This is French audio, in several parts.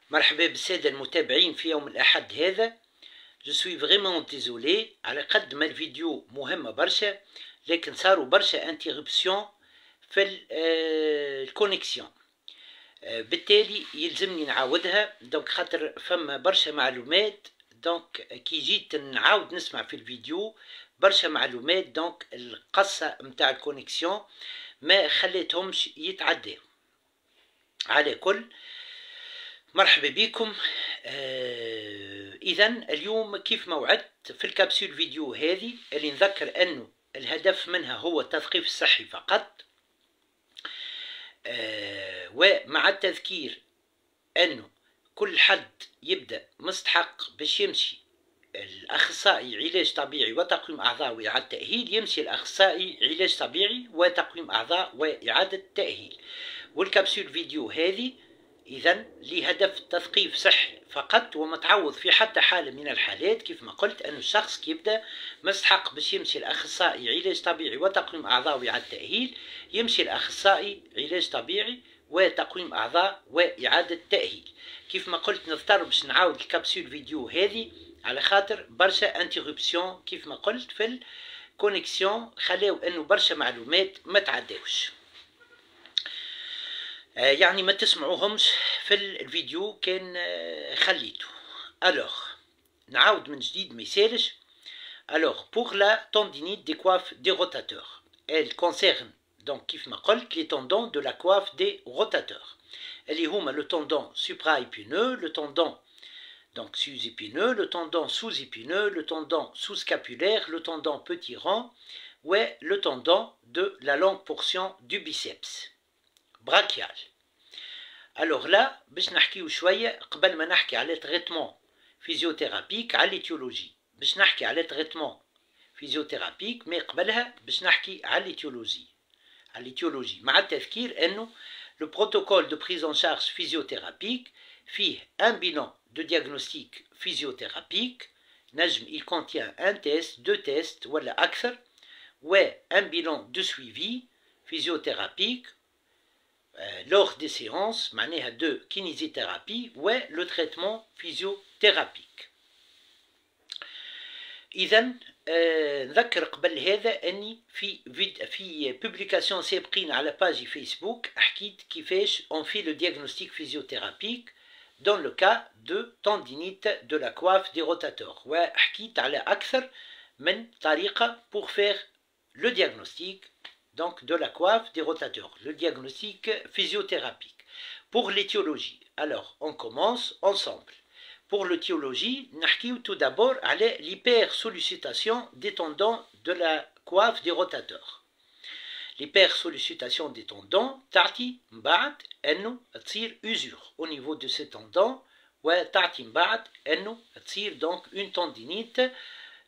مرحبا بالسادة المتابعين في يوم الأحد هذا. جو سوي فريمون ديزولي على قد ما الفيديو مهمة برشا، لكن صاروا برشا انتربسيون في الكونيكسيون، بالتالي يلزمني نعاودها. دونك خاطر فما برشا معلومات، دونك كي جيت نعاود نسمع في الفيديو برشا معلومات، دونك القصة متاع الكونيكسيون ما خليتهمش يتعداو. على كل مرحبا بكم. إذا اليوم كيف ما وعدت في الكبسول فيديو هذه اللي نذكر أنه الهدف منها هو التثقيف الصحي فقط، ومع التذكير أنه كل حد يبدأ مستحق باش يمشي الأخصائي علاج طبيعي وتقويم أعضاء وإعادة تأهيل، يمشي الأخصائي علاج طبيعي وتقويم أعضاء وإعادة تأهيل. والكبسول فيديو هذه إذا لهدف تثقيف صحي فقط، ومتعوض في حتى حالة من الحالات كيف ما قلت أن الشخص كيبدأ مستحق باش يمشي الأخصائي علاج طبيعي وتقويم أعضاء وإعادة تأهيل، يمشي الأخصائي علاج طبيعي وتقويم أعضاء وإعادة تأهيل. كيف ما قلت نضطر باش نعاود الكبسول فيديو هذه على خاطر برشا انتربسيون كيف ما قلت في الكونيكسيون، خلاو أنه برشا معلومات ما تعداوش، يعني ما تسمعوهمش في الفيديو كان خليته. الوغ نعاود من جديد ما يسالش. الوغ pour la tendinite des coiffes des rotateurs, elle concerne donc كيف ما قلت les tendons de la coiffe des rotateurs اللي هما le tendon supra-épineux, le tendon donc sus-épineux, le tendon sous-épineux, le tendon sous-scapulaire, le tendon petit rond et le tendon de la longue portion du biceps brachial. Alors là باش نحكيو شويه قبل ما نحكي على تريتمون فيزيوثيرابيك على ليتيولوجي، باش نحكي على تريتمون فيزيوثيرابيك مي قبلها باش نحكي على ليتيولوجي مع التذكير انه لو بروتوكول دو بريز ان شارج فيزيوثيرابيك فيه ان bilan de diagnostic physiothérapique، نجم il contient un test, deux tests ولا أكثر، و un bilan de suivi physiothérapique lors des séances معناها de kinésithérapie و le traitement physiothérapique. إذا نذكر قبل هذا أني في بوبليكاسيون سابقين على باجي فيسبوك حكيت كيفاش on fait le diagnostic physiothérapique dans le cas de tendinite de la coiffe des rotateurs، وحكيت على أكثر من طريقة pour faire le diagnostic donc de la coiffe des rotateurs, le diagnostic physiothérapique. Pour l'étiologie, alors on commence ensemble. Pour l'étiologie, نحكيو tout d'abord على l'hypersollicitation des tendons de la coiffe des rotateurs. L'hypersollicitation des tendons تعطي من بعد انه تصير usure au niveau de ces tendons، وتعطي من بعد انه تصير donc une tendinite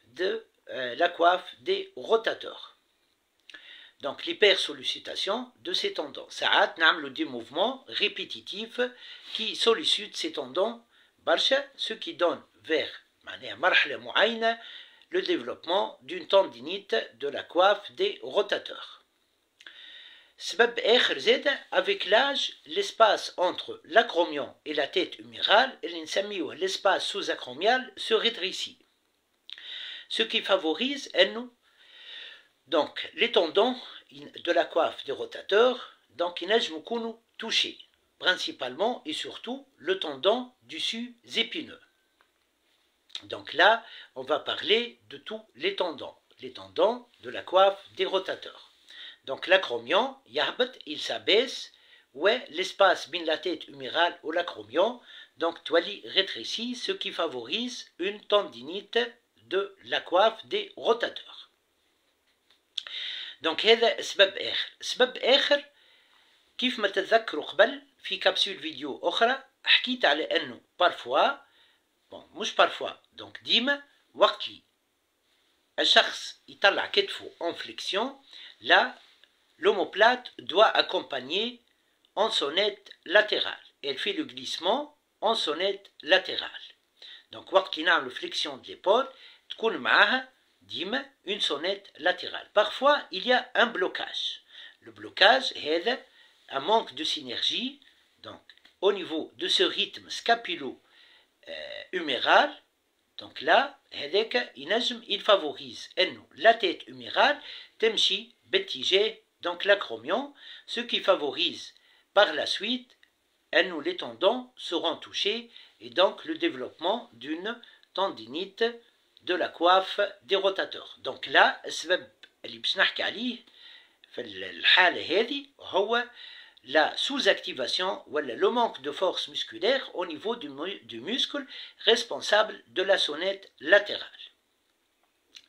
de la coiffe des rotateurs. Donc l'hypersollicitation de ces tendons. ساعات نعملوا des mouvements répétitifs qui sollicitent ces tendons برشا، ce qui donne vers معناها مرحلة معينة le développement d'une tendinite de la coiffe des rotateurs. سبب آخر زادة avec l'âge l'espace entre l'acromion et la tête humérale اللي نسميوه l'espace sous-acromial se rétrécit، ce qui favorise أنه donc les tendons de la coiffe des rotateurs donc ينجموا يكونوا touchés principalement et surtout le tendon du sus-épineux. Donc là on va parler de tous les tendons de la coiffe des rotateurs. Donc l'acromion يهبط, il s'abaisse, ouais, l'espace بين la tête humérale ou l'acromion donc تولي rétréci, ce qui favorise une tendinite de la coiffe des rotateurs. دونك هذا سبب آخر. سبب آخر كيف ما تتذكروا قبل في كبسول فيديو أخرى حكيت على أنه بارفوا مش بارفوا دونك ديما وقت لي الشخص يطلع كتفه en flexion là l'omoplate doit accompagner en sonnette latérale. Elle fait le glissement en sonnette latérale. Donc وقت لي نعملوا flexion de l'épaule تكون معاها ديما une sonnette latérale. Parfois il y a un blocage. Le blocage هذا un manque de synergie, donc au niveau de ce rythme scapulo-huméral. Donc là, il favorise la tête humérale تمشي باتجاه donc l'acromion, ce qui favorise par la suite les tendons seront touchés et donc le développement d'une tendinite de la coiffe des rotateurs. Donc là, السبب اللي باش نحكي عليه في الحالة هذه هو la sous-activation ou le manque de force musculaire au niveau du muscle responsable de la sonnette latérale,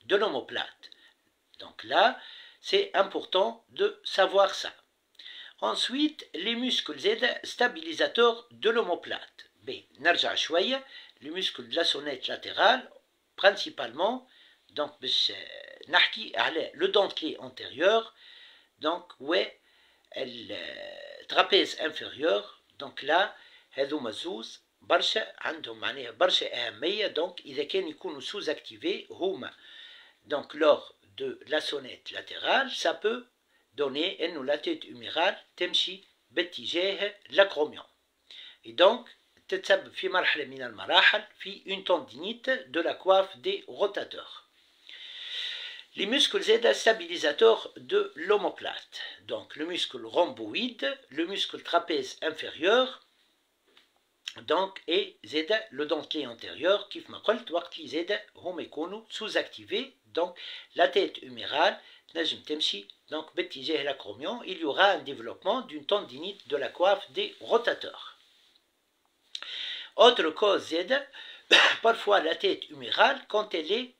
de l'omoplate. Donc là, c'est important de savoir ça. Ensuite, les muscles stabilisateurs de l'omoplate. نرجع شوية, les muscles de la sonnette latérale, principalement, donc نحكي على le dentelé antérieur, donc ouais, الترابيز inférieur. donc là هذوما الزوز برشا عندهم معناها برشا أهمية. donc إذا كان يكونوا sous activés هما donc lors de la sonnette latérale, ça peut donner إنه la tête humérale تمشي باتجاه l'acromion et donc تتسبب في مرحلة من المراحل في une tendinite de la coiffe des rotateurs. Les muscles stabilisateurs de l'omoplate, donc le muscle rhomboïde, le muscle trapèze inférieur, donc et le dentelé antérieur كيف ما قلت وقت اللي هم يكونوا sous-activés. donc la tête humérale تنجم تمشي donc باتجاه l'acromion, il y aura un développement d'une tendinite de la coiffe des rotateurs. Autre cause parfois la tête humérale quand elle est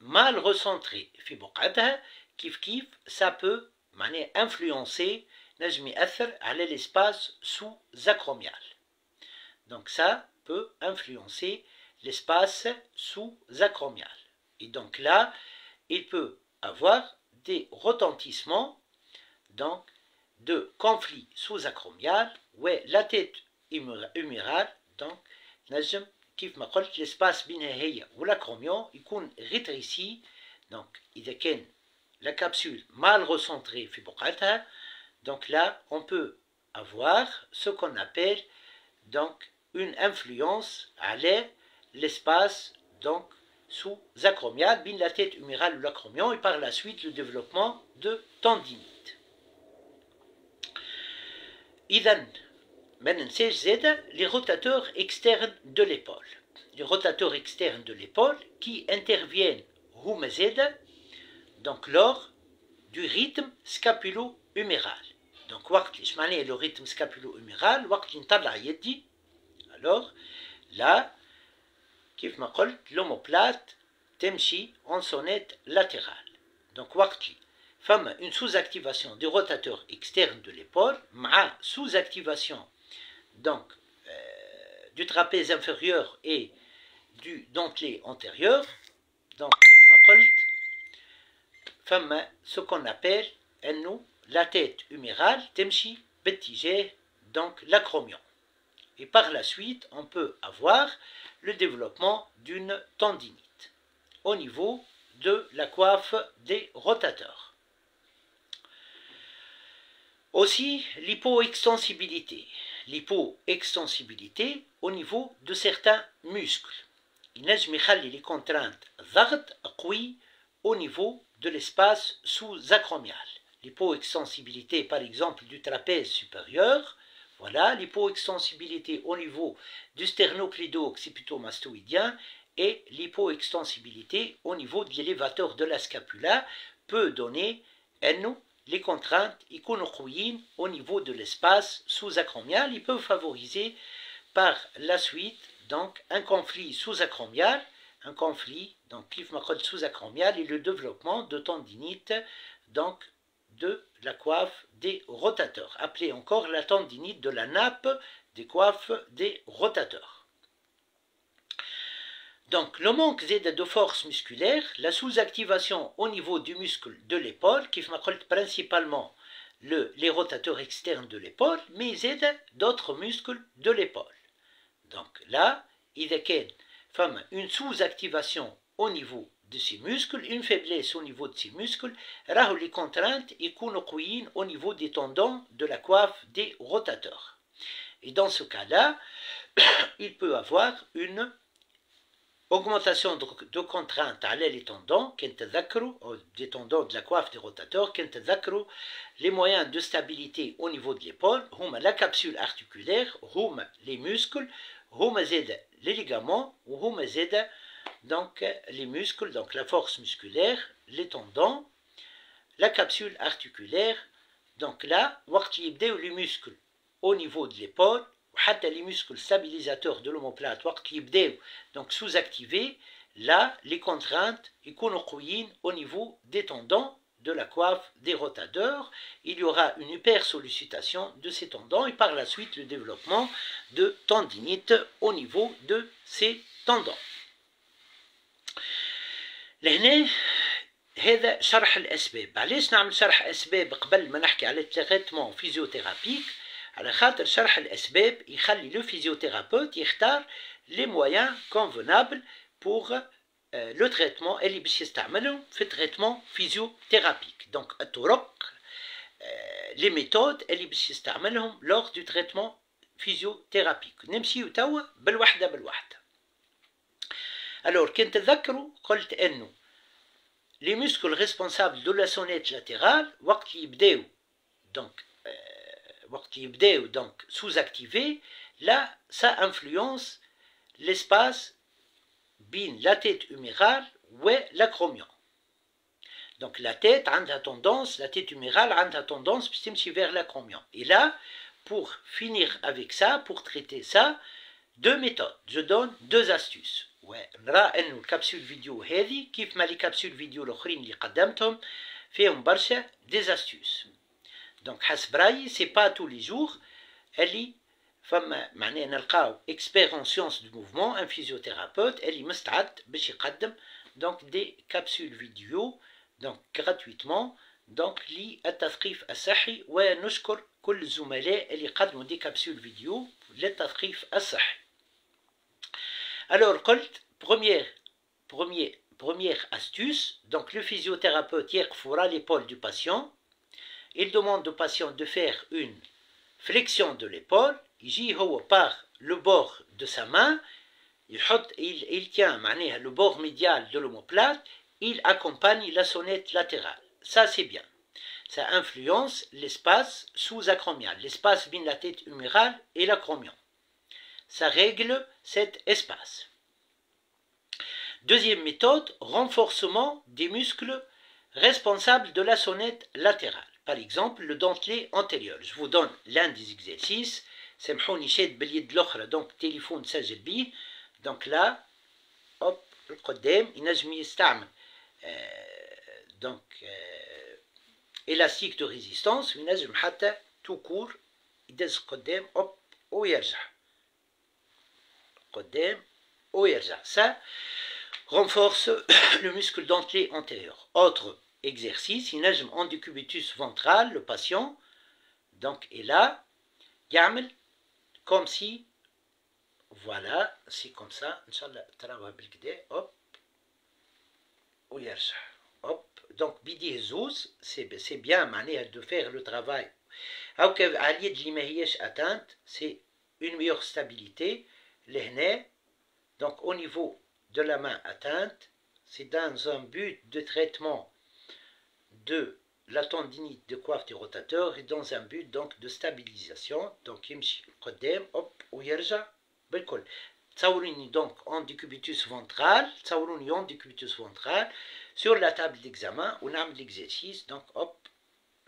mal recentré في بقعتها كيف ça peut معناه influencer نجم يأثر على l'espace sous-acromial. donc ça peut influencer l'espace sous-acromial et donc là il peut avoir des retentissements donc de conflits sous-acromial où la tête humérale donc نجم كيف ما قلت l'espace بينها هي والacromion يكون rétréci. donc إذا كان la capsule mal recentrée في بقعتها, donc là on peut avoir ce qu'on appelle donc une influence على l'espace donc sous-acromial بين la tête humérale ou l'acromion et par la suite le développement de tendinite. إذن ما ننساش زاده les rotateurs externes de l'épaule. Les rotateurs externes de l'épaule qui interviennent هما زاده donc lors du rythme scapulo-huméral. donc وقت اللي معناه le rythme scapulo-huméral وقت اللي نطلع يدي, alors là كيف ما قلت l'omoplate تمشي en sonnette latérale. donc وقت اللي فما une sous-activation des rotateurs externes de l'épaule مع sous-activation donc du trapèze inférieur et du dentelé antérieur. donc كيف ما قلت فما ce qu'on appelle انه la tête humérale تمشي باتجاه donc l'acromion et par la suite on peut avoir le développement d'une tendinite au niveau de la coiffe des rotateurs. Aussi l'hypoextensibilité. L'hypoextensibilité au niveau de certains muscles. ينجم يخلي les contraintes ضغط قوي au niveau de l'espace sous-acromial. L'hypoextensibilité par exemple du trapèze supérieur, voilà, l'hypoextensibilité au niveau du sternocleido-occipito-mastoïdien et l'hypoextensibilité au niveau de l'élévateur de la scapula peut donner les contraintes au niveau de l'espace sous-acromial. Ils peuvent favoriser par la suite donc un conflit sous-acromial, un conflit donc sous-acromial et le développement de tendinite donc de la coiffe des rotateurs, appelée encore la tendinite de la nappe des coiffes des rotateurs. Donc le manque de force musculaire, la sous-activation au niveau du muscle de l'épaule, qui fait principalement les rotateurs externes de l'épaule, mais d'autres muscles de l'épaule. Donc là, il y a une sous-activation au niveau de ces muscles, une faiblesse au niveau de ces muscles, les contraintes au niveau des tendons de la coiffe des rotateurs. Et dans ce cas-là, il peut avoir une augmentation de contrainte à les tendons, des tendons de la coiffe des rotateurs, les moyens de stabilité au niveau de l'épaule, la capsule articulaire, les muscles, les ligaments, donc les muscles, donc la force musculaire, les tendons, la capsule articulaire. Donc là, les muscles au niveau de l'épaule, les muscles stabilisateurs de l'omoplate, donc sous-activés, là, les contraintes au niveau des tendons de la coiffe des rotadeurs. Il y aura une hypersollicitation de ces tendons et par la suite le développement de tendinite au niveau de ces tendons. لهنا هذا شرح الأسباب. علاش نعمل شرح أسباب قبل ما نحكي على التريتمون فيزيوثيرابيك؟ على خاطر شرح الأسباب يخلي لو فيزيوثيرابيوت يختار لي مويان كونفونابل بوغ لو تريتمون اللي باش يستعملهم في التريتمون فيزيوثيرابيك. دونك الطرق لي ميثود اللي باش يستعملهم لوغ دو تريتمون فيزيوثيرابيك. نمشيو توا بالوحدة بالوحدة. Alors, كنت تذكروا قلت انه les muscles responsables de la sonnette latérale وقت يبداو donc sous-activés, là ça influence l'espace بين la tête humérale et l'acromion. Donc la tête humérale a tendance باش تمشي vers l'acromion. Et là, pour finir avec ça, pour traiter ça, deux méthodes. Je donne deux astuces. نرى انه الكبسول فيديو هذه كيف ما لي كبسول فيديو الاخرين اللي قدمتهم فيهم برشا دي استيوس. دونك حسب رايي سي با تو لي جور اللي فما معناها نلقاو اكسبير ان سيونس دو موفمون ان فيزيوثيرابيوت اللي مستعد باش يقدم دونك دي كبسول فيديو دونك غراتويتمون دونك للتثقيف الصحي. ونشكر كل الزملاء اللي قدموا دي كبسول فيديو للتثقيف الصحي. Alors, première astuce, donc le physiothérapeute fera l'épaule du patient. Il demande au patient de faire une flexion de l'épaule. Il par le bord de sa main, il tient le bord médial de l'omoplate, il accompagne la sonnette latérale. Ça, c'est bien. Ça influence l'espace sous-acromial, l'espace entre la tête humérale et l'acromion. Ça règle cet espace. Deuxième méthode, renforcement des muscles responsables de la sonnette latérale. Par exemple, le dentelé antérieur. Je vous donne l'un des exercices. سامحوني شاد باليد الأخرى دونك التليفون سجل بيه. دونك لا هوب القدام ينجم يستعمل دونك élastique de résistance وينجم حتى تو كور يدز قدام هوب ويرجع. Ça renforce le muscle dentelé antérieur. Autre exercice, il nage en décubitus ventral, le patient, donc est là, يعمل comme si, voilà, c'est comme ça, Inch'Allah, تراوها بالكدا, hop, ويرجع, hop, donc بيديه زوز, c'est bien معناها de faire le travail. أو على اليد اللي ما هياش atteinte, c'est une meilleure stabilité. Donc au niveau de la main atteinte, c'est dans un but de traitement de la tendinite de coiffe du rotateur et dans un but donc de stabilisation. Donc يمشي قدام hop ويرجع بالكل. تصوروني donc en décubitus ventral, تصوروني en décubitus ventral sur la table d'examen ونعمل l'exercice donc hop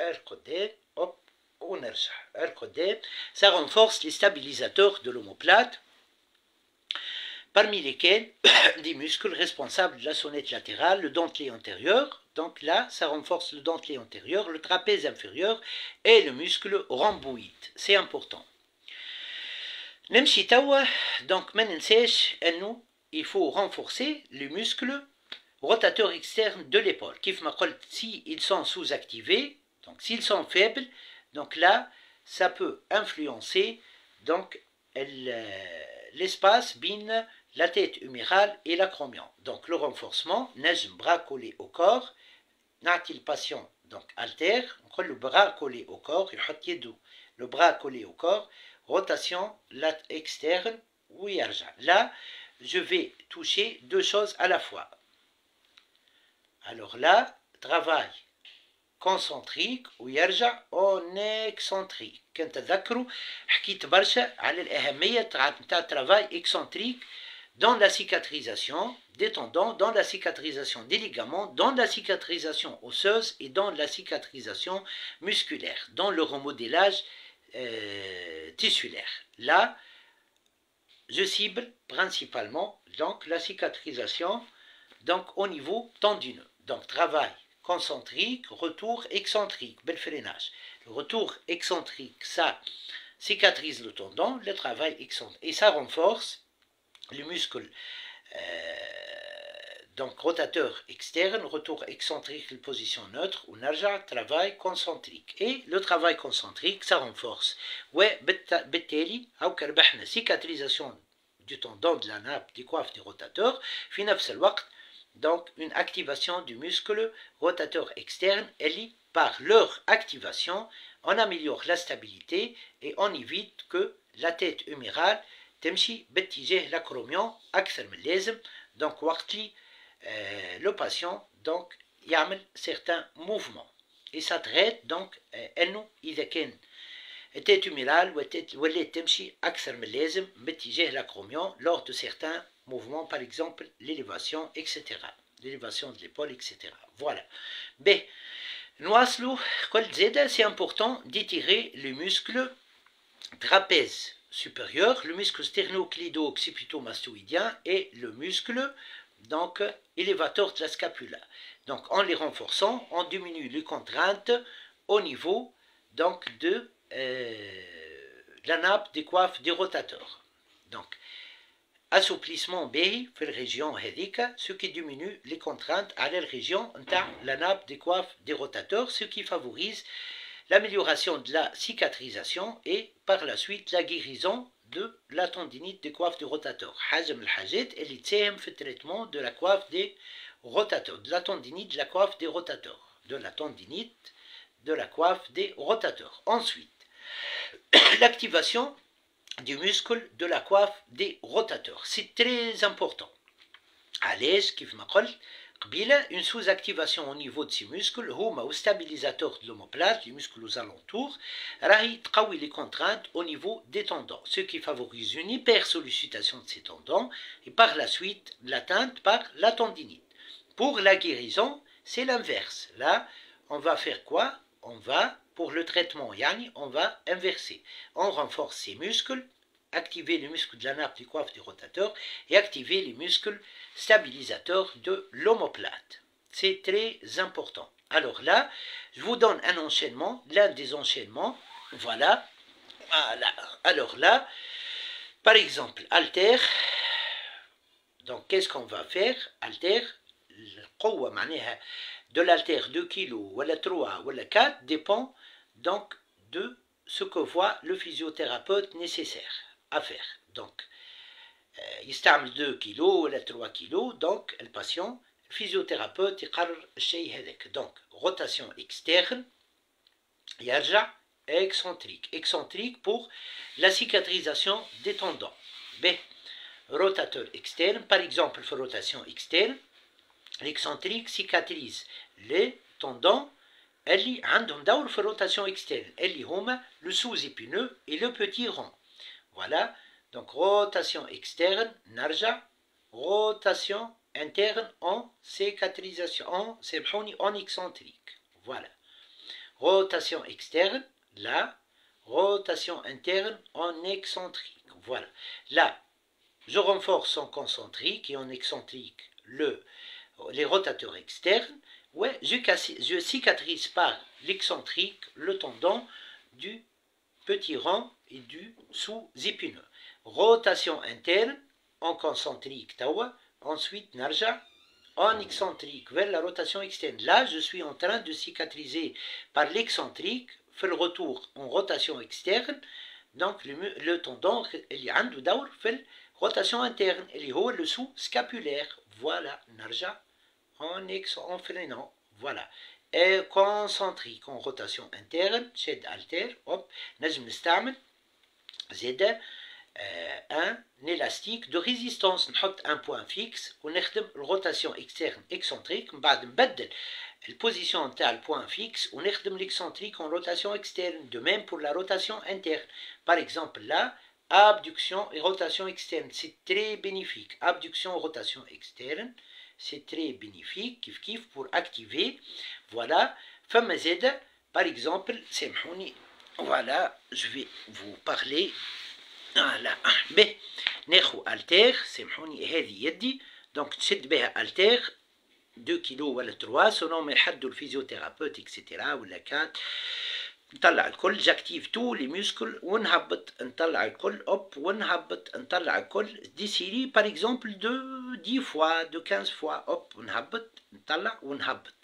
القدام hop ونرجع القدام. Ça renforce les stabilisateurs de l'omoplate, parmi lesquels des muscles responsables de la sonnette latérale, le dentelé antérieur. Donc là, ça renforce le dentelé antérieur, le trapèze inférieur et le muscle rhomboïde. C'est important. نمشي توا donc ما ننساش انه il faut renforcer les muscles rotateurs externes de l'épaule. كيف ما قلت, si ils sont sous-activés, donc s'ils sont faibles, donc là, ça peut influencer donc l'espace بين la tête humérale et l'acromion. Donc le renforcement, نجم bras collé au corps, نعطي le patient donc altère, نقول le bras collé au corps, يحط يده le bras collé au corps, rotation externe ويرجع. Là, je vais toucher deux choses à la fois. Alors là, travail concentrique ويرجع en excentrique. كنت تذكروا حكيت برشا على الأهمية تاع travail excentrique dans la cicatrisation des tendons, dans la cicatrisation des ligaments, dans la cicatrisation osseuse et dans la cicatrisation musculaire, dans le remodélage tissulaire. Là, je cible principalement donc la cicatrisation donc au niveau tendineux. Donc travail concentrique, retour excentrique, bel freinage. Le retour excentrique, ça cicatrise le tendon, le travail excentrique, et ça renforce le muscle donc rotateur externe, retour excentrique, position neutre, ou narja, travail concentrique. Et le travail concentrique, ça renforce. Ouais, بالتالي هاو كربحنا cicatrisation du tendon de la nappe des coiffes des rotateurs, في نفس الوقت donc une activation du muscle rotateur externe, et par leur activation, on améliore la stabilité et on évite que la tête humérale تمشي باتجاه l'acromion أكثر من اللازم. donc وقت le patient donc يعمل certains mouvements et ça traite donc انه اذا كان التيت humérale ولات تمشي اكثر من اللازم باتجاه l'acromion lors de certains mouvements, par exemple l'élévation, etc. l'élévation de l'épaule, etc. voilà. B. نواصلوا قلت زيادة c'est important d'étirer le muscle trapèze supérieur, le muscle sternocleido-occipito-mastoïdien et le muscle donc élévateur de la scapula. Donc en les renforçant, on diminue les contraintes au niveau donc de la nappe des coiffes des rotateurs. Donc assouplissement B في الريجيون هذيك, ce qui diminue les contraintes à la région de la nappe des coiffes des rotateurs, ce qui favorise l'amélioration de la cicatrisation et par la suite la guérison de la tendinite des coiffes des rotateurs. حاجة من الحاجات اللي تساهم في التريتمون de la coiffe des rotateurs, de la tendinite de la coiffe des rotateurs, de la tendinite de la coiffe des rotateurs. Ensuite, l'activation du muscle de la coiffe des rotateurs, c'est très important. علاش كيف ما قلت قبيلة une sous-activation au niveau de ces muscles هما au stabilisateur de l'omoplate, les muscles aux alentours, راهي تقوي les contraintes au niveau des tendons, ce qui favorise une hypersollicitation de ces tendons et par la suite l'atteinte par la tendinite. Pour la guérison, c'est l'inverse. Là, on va faire quoi? On va, pour le traitement yani, on va inverser. On renforce ces muscles, activer les muscles de la nappe des coiffes des rotateurs et activer les muscles stabilisateurs de l'omoplate. C'est très important. Alors là, je vous donne un enchaînement, l'un des enchaînements. Voilà. Voilà. Alors là, par exemple, halter. Donc, qu'est-ce qu'on va faire? Halter, القوة معناها de l'halter 2 kg ou 3 ou 4 dépend donc de ce que voit le physiothérapeute nécessaire à faire. Donc, يستعمل 2 kg ou 3 kg, donc le patient, le physiothérapeute يقرر الشيء هذاك. Donc, rotation externe, يرجع excentrique. Excentrique pour la cicatrisation des tendons. B. Rotateur externe, par exemple, rotation externe, l'excentrique cicatrise les tendons اللي عندهم دور في الروتاسيون externe, اللي هما le sous-épineux et le petit rond. Voilà, donc rotation externe, narja, rotation interne en cicatrisation, en excentrique. Voilà. Rotation externe, là, rotation interne en excentrique. Voilà. Là, je renforce en concentrique et en excentrique les rotateurs externes. Ouais, je cicatrise par l'excentrique le tendon du petit rond et du sous-épineux. Rotation interne en concentrique tawa, ensuite narja en excentrique vers la rotation externe. Là, je suis en train de cicatriser par l'excentrique, fait le retour en rotation externe, donc le tendon اللي عنده دور في rotation interne اللي هو le sous-scapulaire. Voilà, narja en freinant, voilà. Et concentrique en rotation interne, شد halter, hop, نجم نستعمل زاد un élastique de résistance. نحط un point fixe ونخدم rotation externe excentrique. من بعد نبدل البوزيشن تاع البوان فيكس ونخدم l'excentrique en rotation externe. De même pour la rotation interne. Par exemple là, abduction et rotation externe, c'est très bénéfique. Abduction et rotation externe, c'est très bénéfique. Kif kif pour activer. Voilà. فما زاد par exemple, سامحوني. Voilà, je vais vous parler. لا به ناخو التير. سامحوني هذه يدي. دونك تشد بها التير 2 كيلو ولا 3 سونو ما يحدوا الفيزيوثيرابوت اكسيتيرا ولا 4. نطلع الكل جاكتيف تو لي ميسكل ونهبط نطلع الكل اوب ونهبط نطلع الكل دي سيري باغ اكزومبل دو 10 فوا دو 15 فوا اوب ونهبط نطلع ونهبط.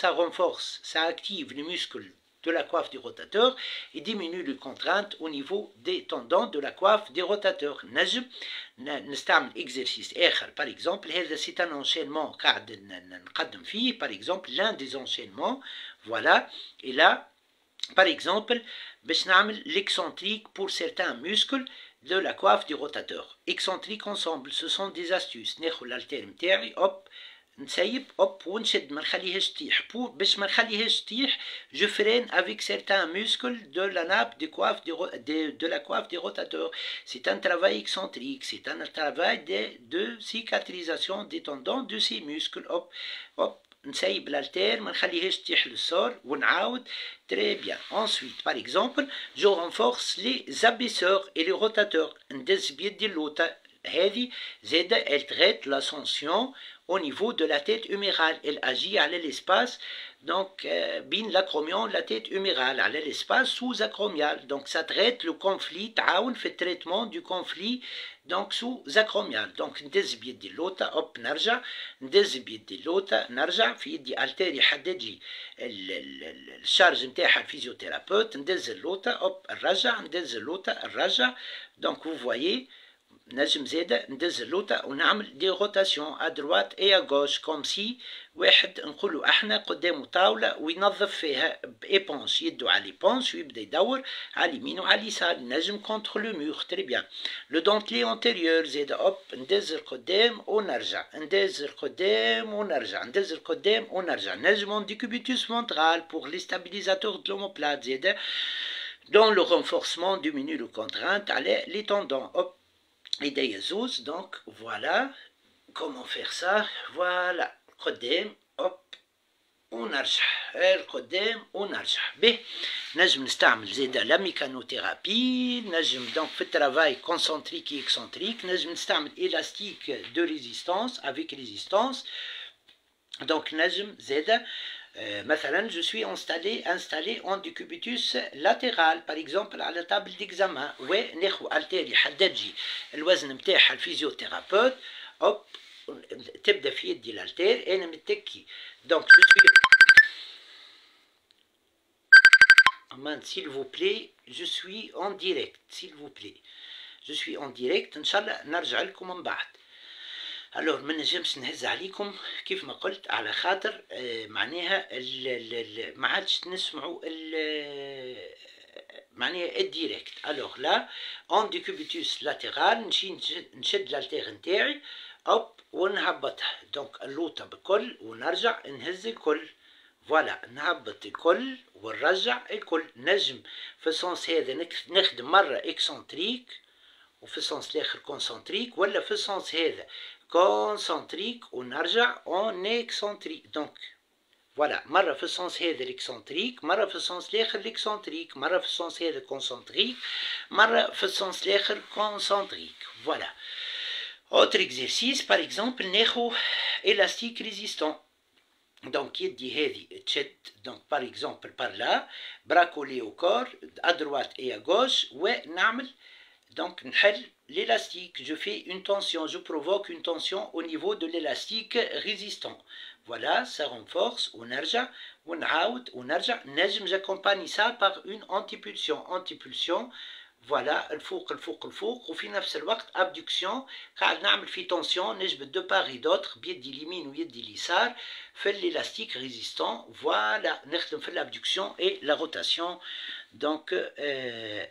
ça renforce, ça active les muscles de la coiffe du rotateur et diminue les contraintes au niveau des tendons de la coiffe des rotateurs. نجم نستعمل exercice آخر par exemple. هذا c'est un enchaînement قاعد نقدم فيه par exemple l'un des enchaînements. Voilà. Et là par exemple باش نعمل l'excentrique pour certains muscles de la coiffe du rotateur. Excentrique ensemble, ce sont des astuces. ناخذ الالتير نتاعي اوب نسيب اوب ونشد ما نخليهاش تطيح. باش ما نخليهاش تطيح je freine avec certains muscles de la nappe de coiffe de la coiffe des rotateurs. C'est un travail excentrique, c'est un travail de cicatrisation des tendons de ces muscles. hop hop نسيب الالتير ما نخليهاش تطيح للسور ونعاود. Très bien. Ensuite, par exemple, je renforce les abaisseurs et les rotateurs. ندز بيدي اللوطة هذه زادة elle traite l'ascension au niveau de la tête humérale. Elle agit à l'espace donc بين l'acromion la tête humérale على l'espace sous-acromial. Donc ça traite le conflit تعاون في التريتمون du conflit donc sous-acromial. donc ندز بيدي اللوطة اوب نرجع ندز بيدي اللوطة نرجع في يدي التير يحدد لي الشارج نتاعها الفيزيوثيرابوت. ندز اللوطة اوب نرجع ندز اللوطة نرجع. donc vous voyez نجم زادة ندز اللوطة ونعمل دي روتاسيون ا دروات اي ا غوش كوم سي واحد نقولو احنا قدامه طاولة وينظف فيها بإيبونش. يدو على ليبونش ويبدا يدور على اليمين وعلى اليسار. نجم كونتر لو مور. تري بيان. لو دونتلي انتيريور زادة اوب ندز القدام ونرجع ندز القدام ونرجع ندز القدام ونرجع. نجم ديكوبيتوس فونترال بور لي ستابيليزاتور دو l'omoplate زادة dans le renforcement diminue le contrainte على les tendons. اوب ايديا زوز. دونك فوالا كومون فيغ سا. فوالا قدام اوب ونرجع القدام ونرجع. به نجم نستعمل زيدا لا ميكانوثيرابي. نجم دونك في الترافاي كونسنتريك اكسنتريك نجم نستعمل الاستيك دو ريزيستانس افيك ريزيستانس. دونك نجم زيدا مثلا je suis installé en décubitus latéral par exemple على table d'examen وناخذ التير يحدد لي الوزن نتاعها الفيزيوثيرابوت. اوب تبدا في يدي الالتير انا متكي. دونك je suis aman s'il vous plaît je suis en direct s'il vous plaît je suis en direct. ان شاء الله نرجع لكم من بعد. الوغ ما نجمش نهز عليكم كيف ما قلت على خاطر معناها ما عادش نسمعوا معناها الديريكت. الوغ لا اون ديكوبيتوس لاتيرال نشد الالتير نتاعي اوب ونهبطها. دونك اللوطه بكل ونرجع نهز الكل. فوالا نهبط الكل ونرجع الكل. نجم في السونس هذا نخدم مره اكسنتريك وفي السونس الاخر كونسنتريك ولا في السونس هذا concentrique ونرجع en excentrique. donc voilà مرة في السونس هذا l'excentrique مرة في السونس الآخر l'excentrique مرة في السونس هذا concentrique مرة في السونس الآخر concentrique. voilà. autre exercice par exemple ناخو élastique résistant. donc يدي هذه تشد donc par exemple par là bras collés au corps à droite et à gauche ونعمل donc نحل l'élastique. je fais une tension, je provoque une tension au niveau de l'élastique résistant. voilà ça renforce ونرجع ونعاود ونرجع. نجم j'accompagne ça par une antipulsion. voilà الفوق الفوق الفوق وفي نفس الوقت abduction قاعد نعمل في tension نجبد de part et d'autre بيدي اليمين ويدي اليسار في l'élastique résistant. voilà نخدم في l'abduction et la rotation Donc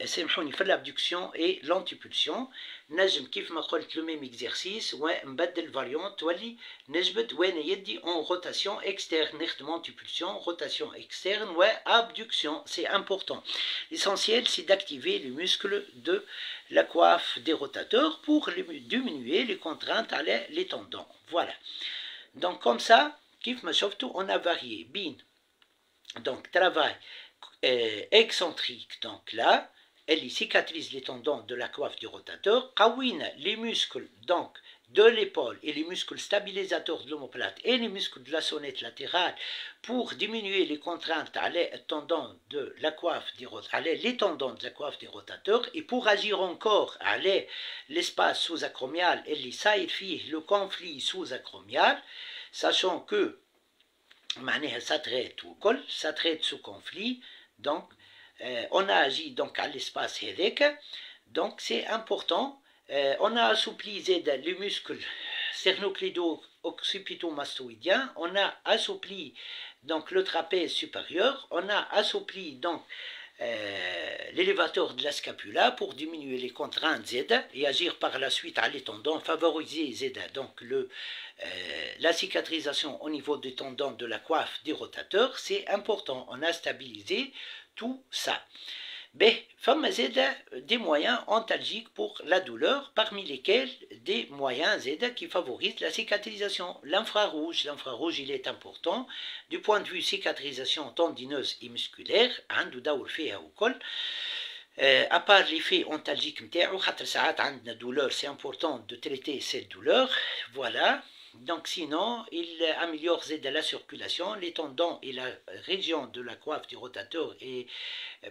سامحوني في l'abduction et l'antipulsion. نجم كيف ما قلت le même exercice ونبدل variante تولي نجبد وين يدي en rotation externe نخدم antipulsion rotation externe و abduction. C'est important. L'essentiel c'est d'activer les muscles de la coiffe des rotateurs pour diminuer les contraintes à les tendons. Voilà. Donc comme ça كيف ما شفتوا on a varié بين donc travail excentrique, donc là, elle cicatrise les tendons de la coiffe du rotateur, kawine les muscles donc de l'épaule et les muscles stabilisateurs de l'omoplate et les muscles de la sonnette latérale pour diminuer les contraintes à les tendons de la coiffe du rotateur et pour agir encore à l'espace sous-acromial et les saïrfi le conflit sous-acromial, sachant que ça traite sous conflit. Donc, on a agi donc à l'espace hédek. Donc, c'est important. On a assoupli les muscles sternocleido-occipito-mastoïdiens. On a assoupli donc le trapèze supérieur. On a assoupli donc l'élévateur de la scapula pour diminuer les contraintes Z et agir par la suite à les tendons, favoriser Z, donc la cicatrisation au niveau des tendons de la coiffe des rotateurs, c'est important. On a stabilisé tout ça. Femme Z des moyens antalgiques pour la douleur, parmi lesquels des moyens Z qui favorisent la cicatrisation. L'infrarouge, il est important du point de vue cicatrisation tendineuse et musculaire. À part l'effet antalgique, douleur, c'est important de traiter cette douleur. Voilà. Donc sinon, il améliore la circulation, les tendons et la région de la coiffe du rotateur et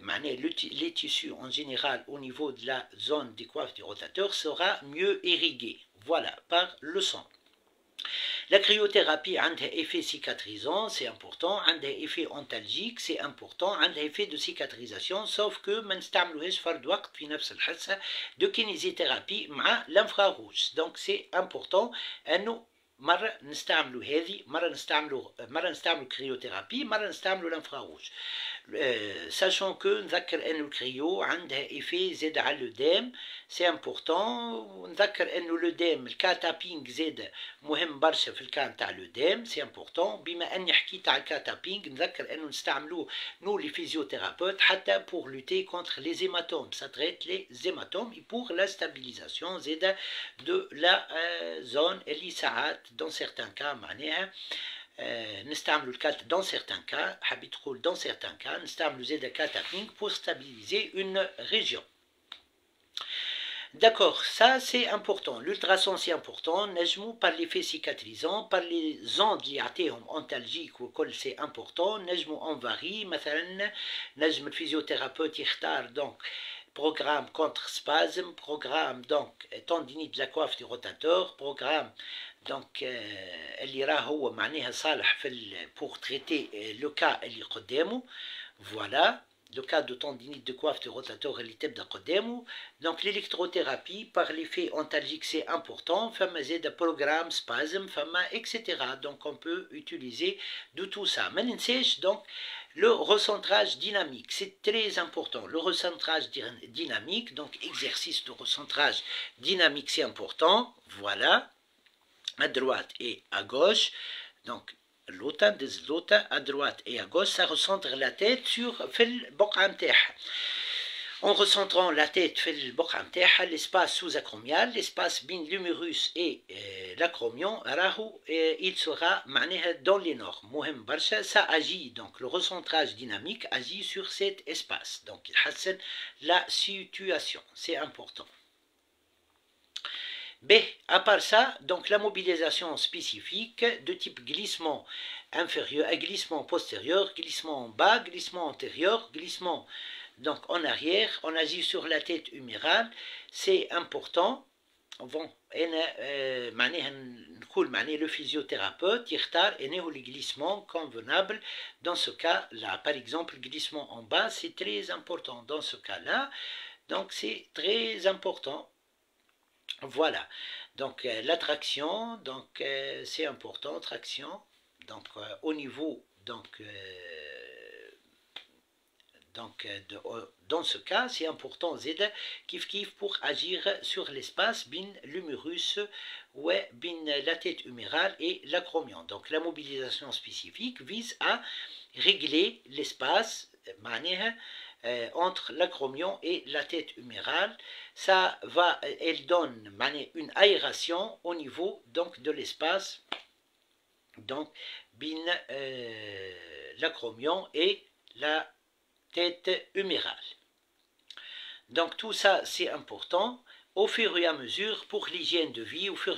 les tissus en général au niveau de la zone des coiffes du rotateur sera mieux irrigué. Voilà, par le sang. La cryothérapie a un effet cicatrisant, c'est important, un effet antalgique, c'est important, un effet de cicatrisation, sauf que ما نستعملوهاش فرد وقت في نفس الحصة de kinésithérapie مع l'infrarouge. Donc c'est important أنه مرة نستعملوا هذه مرة نستعملوا كريوثيرابي مرة نستعملوا الانفراروج sachant que نذكر أن الكريو عندها إيفي زاد على الأدام سي امبورتون ونذكر أنه الأدام الكاتابينغ زاد مهم برشا في الكان تاع الأدام سي امبورتون بما أني حكيت على الكاتابينغ نذكر أنه نستعملوه نو لي فيزيوثيرابيوت حتى pour lutter contre les hématomes ça traite les hématomes et pour la stabilisation زاد de la zone اللي ساعات dans certains cas معناها نستعملوا الكات dans certains cas حبيت تقول dans certains cas نستعملوا زاد الكاتابينغ pour stabiliser une région. D'accord, ça c'est important. L'ultrason c'est important. نجموا par l'effet cicatrisant, par les ondes اللي يعطيهم antalgiques وكل c'est important. نجموا on varie. مثلا نجم الفيزيوثيرابيوت يختار donc programme contre spasme, programme donc tendinite de la coiffe du rotateur, programme donc اللي راه هو معناها صالح في pour traiter le cas اللي قدامه. Voilà. Le cas de tendinite de coiffe du rotateur اللي تبدا قدامه. Donc l'électrothérapie par l'effet antalgique c'est important. فما زاد programme spasme فما etc. Donc on peut utiliser de tout ça. ما ننساش donc le recentrage dynamique, c'est très important. Le recentrage dynamique, donc exercice de recentrage dynamique, c'est important. Voilà, à droite et à gauche. Donc, l'autre, à droite et à gauche, ça recentre la tête sur en recentrant la tête l'espace sous-acromial, l'espace bin l'humérus et l'acromion, il sera dans les normes. Ça agit, donc le recentrage dynamique agit sur cet espace. Donc il hassine la situation, c'est important. B, à part ça, donc la mobilisation spécifique de type glissement inférieur, glissement postérieur, glissement en bas, glissement antérieur, glissement donc en arrière, on agit sur la tête humérale, c'est important. Bon, le physiothérapeute يختار le glissement convenable dans ce cas-là. Par exemple, le glissement en bas, c'est très important dans ce cas-là. Donc, c'est très important. Voilà. Donc, la traction, donc c'est important, traction. Donc, au niveau, donc Donc, dans ce cas, c'est important زيادة كيف pour agir sur l'espace بين l'humérus ou بين la tête humérale et l'acromion. Donc, la mobilisation spécifique vise à régler l'espace معناها entre l'acromion et la tête humérale. Ça va, elle donne une aération au niveau donc de l'espace donc بين l'acromion et la tête humérale. Donc tout ça c'est important au fur et à mesure pour l'hygiène de vie, au fur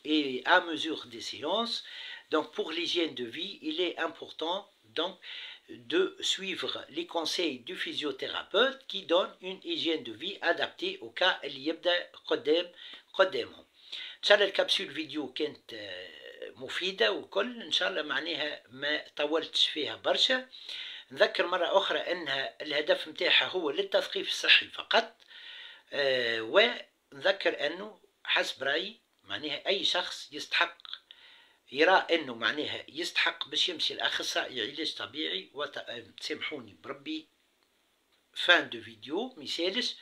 et à mesure des séances. Donc pour l'hygiène de vie, il est important donc de suivre les conseils du physiothérapeute qui donne une hygiène de vie adaptée au cas اللي يبدأ قدامهم. إن شاء الله الكبسول فيديو كانت مفيدة وكل إن شاء الله معناها ما طولتش فيها برشا. نذكر مرة أخرى أنها الهدف متاعها هو للتثقيف الصحي فقط، ونذكر أنه حسب رأيي معناها أي شخص يستحق يرى أنه معناها يستحق باش يمشي لأخصائي علاج طبيعي سامحوني بربي فان دو فيديو ميسالش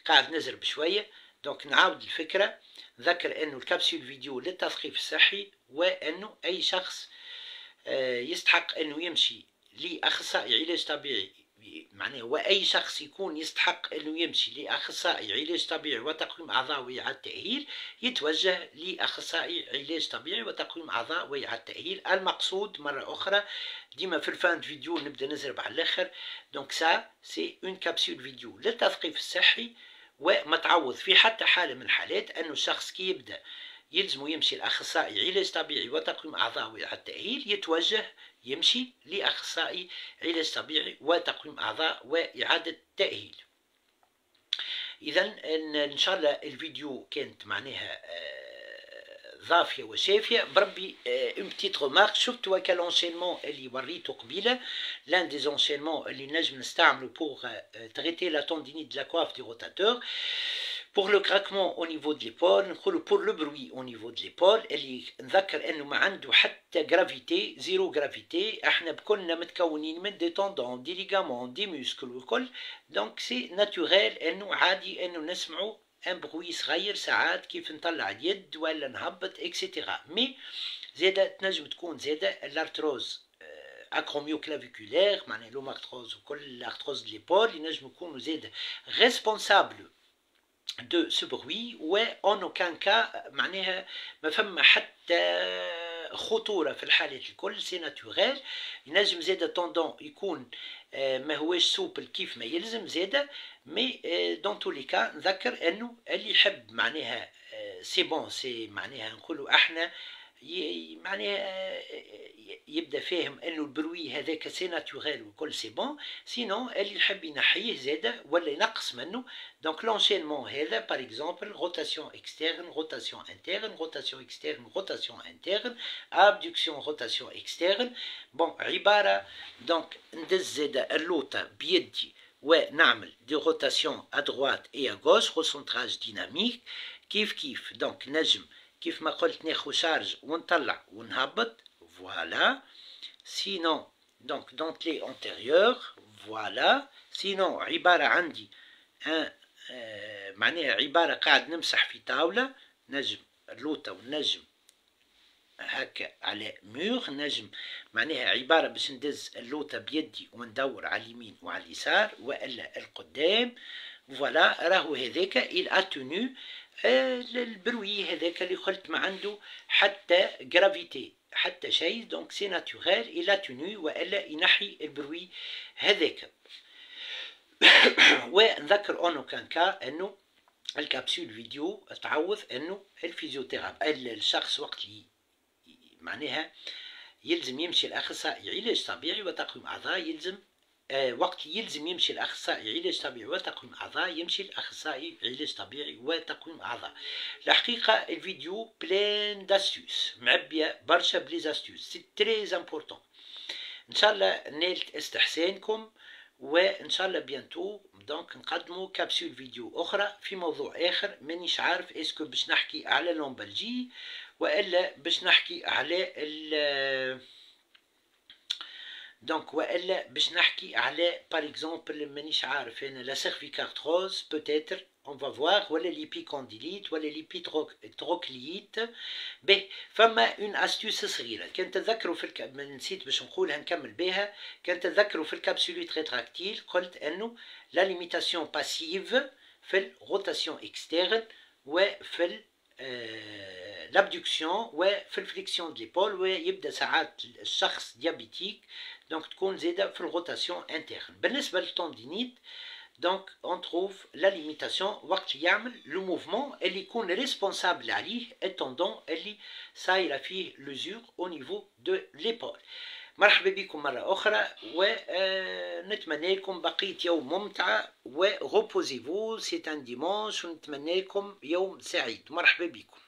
قاعد نزر بشوية. دونك نعاود الفكرة، نذكر أنه الكبسول فيديو للتثقيف الصحي، وأنه أي شخص يستحق أنه يمشي لأخصائي علاج طبيعي معناه، وأي شخص يكون يستحق أنه يمشي لأخصائي علاج طبيعي وتقويم أعضاء وإعادة تأهيل يتوجه لأخصائي علاج طبيعي وتقويم أعضاء وإعادة تأهيل. المقصود مرة أخرى ديما في الفان فيديو نبدأ نزرب على الآخر. دونك سا سي اون كابسول فيديو للتثقيف الصحي، وما تعوض في حتى حالة من الحالات أنه الشخص كي يبدأ يلزمه يمشي لأخصائي علاج طبيعي وتقويم أعضاء وإعادة تأهيل يتوجه يمشي لأخصائي علاج طبيعي وتقويم أعضاء وإعادة تأهيل. إذا إن شاء الله الفيديو كانت معناها ضافية وشافية بربي. اون بتيت رومارك، شفت وكا لونشينمون اللي وريته قبيلة، لان دي زونشينمون اللي نجم نستعملو بوغ تريتي لا تندينيت دو لا كواف دي روتاتور. pour le craquement au niveau de l'épaule، نقولوا pour le bruit au niveau de l'épaule، اللي نذكر انه ما عنده حتى جرافيتي، زيرو جرافيتي، احنا بكلنا متكونين من دي توندون دي ليغامون دي موسكل والكل. دونك سي ناتوريل انه عادي انه نسمعوا ان بروي صغير ساعات كيف نطلع اليد ولا نهبط اكسيتيرا. مي زاده تنجم تكون زاده الارتروز اكروميو كلافيكولير معناها لومارتروز وكل الارتروز دي ليبول ينجم يكونوا زاده ريسبونسابل de ce bruit، وان aucun cas معناها ما فما حتى خطورة في الحالات الكل، سي ناتوريل. ينجم زاده توندون يكون ما هواش سوبل كيف ما يلزم زاده، مي دون تو لي كا نذكر انه اللي يحب معناها سي بون، سي معناها نقولوا احنا معناها يبدا فاهم انه البروي هذاك سي ناتوريل وكل سي بون. سينون اللي يحب ينحيه زاده ولا ينقص منه. دونك لونشينمون هذا باغ اكزومبل روتاسيون اكسترن، روتاسيون انترن، روتاسيون اكسترن، روتاسيون انترن، ابدكسيون، روتاسيون اكسترن. بون عباره دونك ندز زاده اللوطه بيدي ونعمل دي روتاسيون ا droite et à gauche، recentrage dynamique كيف دونك نجم كيف ما قلت ناخذ شارج ونطلع ونهبط فوالا. سينون دونك دونتلي انتيريور فوالا. سينون عباره عندي معناها عباره قاعد نمسح في طاوله، نجم اللوطه ونجم هكا على مور، نجم معناها عباره باش ندز اللوطه بيدي وندور على اليمين وعلى اليسار والا القدام فوالا. راهو هذاك il a tenu البروي هذاك اللي قلت ما عنده حتى جرافيتي حتى شيء. دونك سي ناتوريل il a tenu والا ينحي البروي هذاك. ونذكر اونو كان كا انه الكابسول فيديو تعوض انه الفيزيوثيرابي الشخص وقت اللي معناها يلزم يمشي لاخصائي علاج طبيعي وتقويم اعضاء، يلزم وقت يلزم يمشي لاخصائي علاج طبيعي وتقويم اعضاء يمشي لاخصائي علاج طبيعي وتقويم اعضاء. الحقيقه الفيديو بلان داستيوس، معبيه برشا بليزاستيوس، سي تري امبورطون. ان شاء الله نالت استحسانكم، وان شاء الله بيانتو دونك نقدموا كابسول فيديو اخرى في موضوع اخر. مانيش عارف اسكو باش نحكي على لومبالجي والا باش نحكي على دونك والا باش نحكي على باغ اكزومبل مانيش عارف انا لا سيرفيكارتروز بوتيتر اون فا فوار ولا ليبيكونديليت ولا ليبيتروكليت. به فما اون استيوس صغيره كان تذكروا في نسيت باش نقولها نكمل بها. كان تذكروا في الكابسوليت ريتراكتيل قلت انه لا ليميتاسيون باسيف في الروتاسيون اكسترن وفي l'abduction وفي الفليكسيون دو ليبول، ويبدا ساعات الشخص ديابيتيك دونك تكون زاده في الروتاسيون انترن. بالنسبه للتوندينيت دونك اون تروف لا ليميتاسيون وقت يعمل لو موفمون اللي يكون ريسبونسابل عليه التوندون اللي صايره فيه لوزور او نيفو دو ليبول. مرحبا بكم مرة أخرى ونتمنى لكم بقية يوم ممتع وغوبوزيفو سيت ان ديمونش ونتمنى لكم يوم سعيد. مرحبا بكم.